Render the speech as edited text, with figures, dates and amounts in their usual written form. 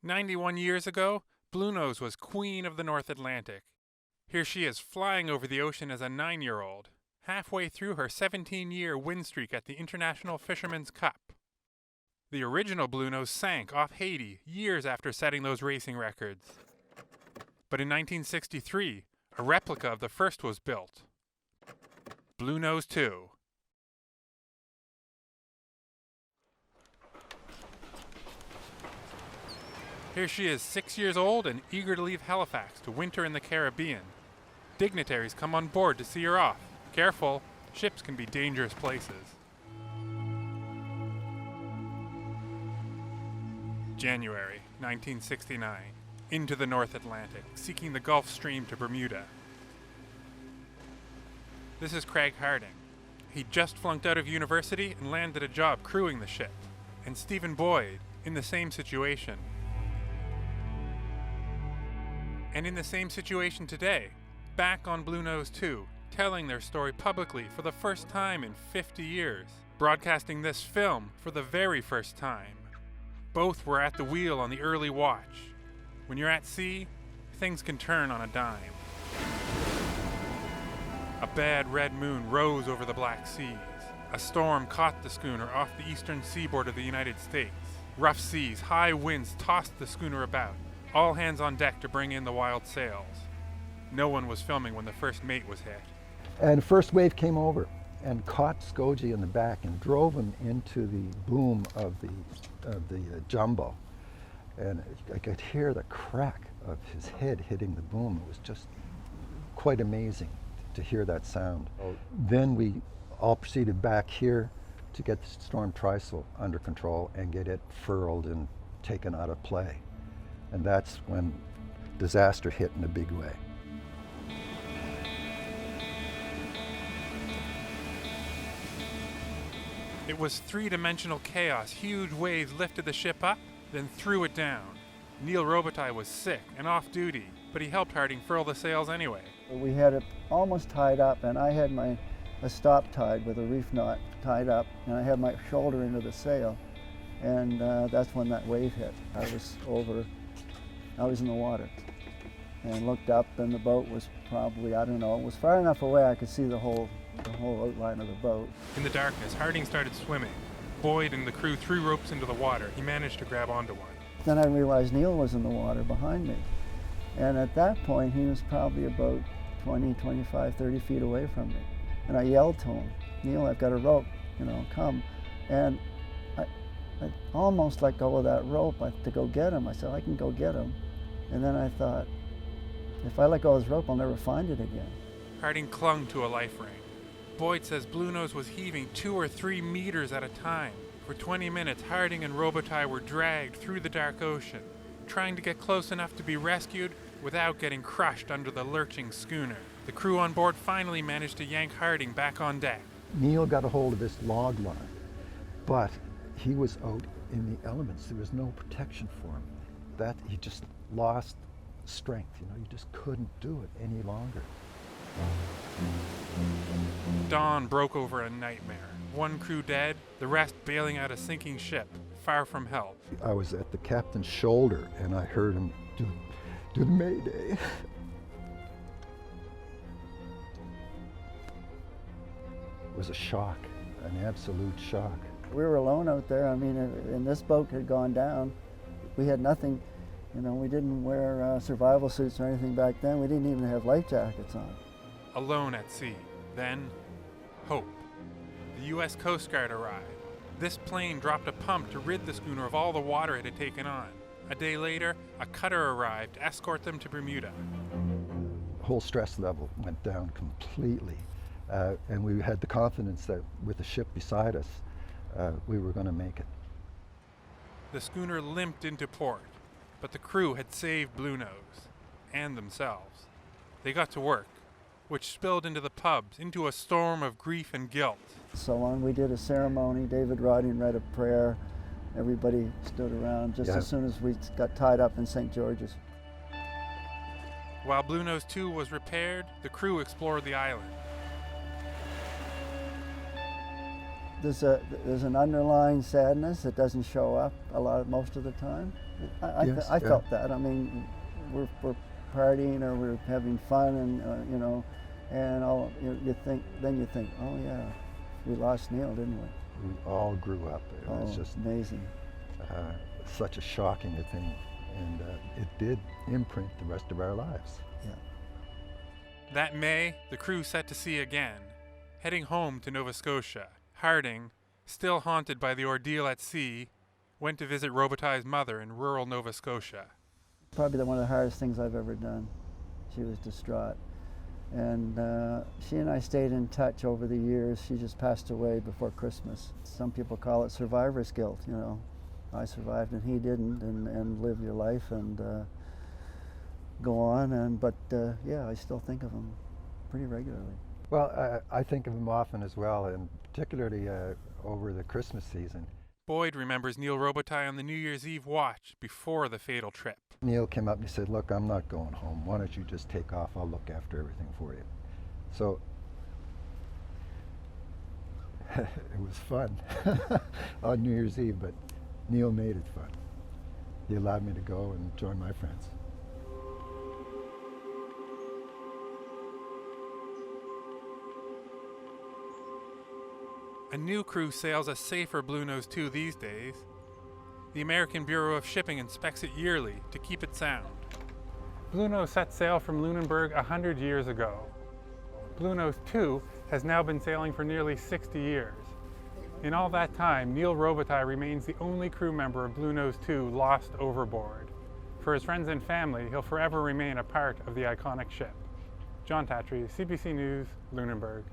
91 years ago, Bluenose was queen of the North Atlantic. Here she is flying over the ocean as a 9-year-old, halfway through her 17-year win streak at the International Fisherman's Cup. The original Bluenose sank off Haiti years after setting those racing records. But in 1963, a replica of the first was built. Bluenose II. Here she is, 6 years old and eager to leave Halifax to winter in the Caribbean. Dignitaries come on board to see her off. Careful, ships can be dangerous places. January 1969. Into the North Atlantic, seeking the Gulf Stream to Bermuda. This is Craig Harding. He just flunked out of university and landed a job crewing the ship. And Stephen Boyd, in the same situation. And in the same situation today, back on Bluenose II, telling their story publicly for the first time in 50 years, broadcasting this film for the very first time. Both were at the wheel on the early watch. When you're at sea, things can turn on a dime. A bad red moon rose over the Black Seas. A storm caught the schooner off the eastern seaboard of the United States. Rough seas, high winds tossed the schooner about. All hands on deck to bring in the wild sails. No one was filming when the first mate was hit. And the first wave came over and caught Skoji in the back and drove him into the boom of the jumbo. And I could hear the crack of his head hitting the boom. It was just quite amazing to hear that sound. Then we all proceeded back here to get the storm trysail under control and get it furled and taken out of play. And that's when disaster hit in a big way. It was three-dimensional chaos. Huge waves lifted the ship up, then threw it down. Neil Robitaille was sick and off duty, but he helped Harding furl the sails anyway. We had it almost tied up, and I had a stop tied with a reef knot tied up, and I had my shoulder into the sail, and that's when that wave hit. I was in the water and looked up, and the boat was probably, I don't know, it was far enough away I could see the whole outline of the boat. In the darkness, Harding started swimming. Boyd and the crew threw ropes into the water. He managed to grab onto one. Then I realized Neil was in the water behind me. And at that point, he was probably about 20, 25, 30 feet away from me. And I yelled to him, "Neil, I've got a rope, come." And I almost let go of that rope to go get him. I said, "I can go get him." And then I thought, if I let go of this rope, I'll never find it again. Harding clung to a life ring. Boyd says Bluenose was heaving 2 or 3 meters at a time. For 20 minutes, Harding and Robitaille were dragged through the dark ocean, trying to get close enough to be rescued without getting crushed under the lurching schooner. The crew on board finally managed to yank Harding back on deck. Neil got a hold of this log line, but he was out in the elements. There was no protection for him. That he just lost strength. You just couldn't do it any longer. Dawn broke over a nightmare. 1 crew dead, the rest bailing out a sinking ship, far from help. I was at the captain's shoulder and I heard him do the mayday. It was a shock, an absolute shock. We were alone out there. And this boat had gone down. We had nothing, we didn't wear survival suits or anything back then. We didn't even have life jackets on. Alone at sea. Then, hope. The U.S. Coast Guard arrived. This plane dropped a pump to rid the schooner of all the water it had taken on. A day later, a cutter arrived to escort them to Bermuda. The whole stress level went down completely. And we had the confidence that with the ship beside us, we were going to make it. The schooner limped into port, but the crew had saved Bluenose and themselves. They got to work, which spilled into the pubs, into a storm of grief and guilt. So on, we did a ceremony. David Rodin read a prayer. Everybody stood around just as soon as we got tied up in St. George's. While Bluenose II was repaired, the crew explored the island. there's an underlying sadness that doesn't show up most of the time. I felt that. I mean, we're partying or we're having fun, and you know, and you think, oh yeah, we lost Neil, didn't we? We all grew up. It was just amazing. Such a shocking thing, and it did imprint the rest of our lives. Yeah. That May, the crew set to sea again, heading home to Nova Scotia. Harding, still haunted by the ordeal at sea, went to visit Robitaille's mother in rural Nova Scotia. Probably one of the hardest things I've ever done. She was distraught. And she and I stayed in touch over the years. She just passed away before Christmas. Some people call it survivor's guilt, you know. I survived and he didn't, and live your life and go on. But yeah, I still think of him pretty regularly. Well, I think of him often as well, and particularly over the Christmas season. Boyd remembers Neil Robitaille on the New Year's Eve watch before the fatal trip. Neil came up and he said, look, I'm not going home. Why don't you just take off? I'll look after everything for you. So it was fun on New Year's Eve, but Neil made it fun. He allowed me to go and join my friends. A new crew sails a safer Bluenose II these days. The American Bureau of Shipping inspects it yearly to keep it sound. Bluenose set sail from Lunenburg 100 years ago. Bluenose II has now been sailing for nearly 60 years. In all that time, Neil Robitaille remains the only crew member of Bluenose II lost overboard. For his friends and family, he'll forever remain a part of the iconic ship. John Tatry, CBC News, Lunenburg.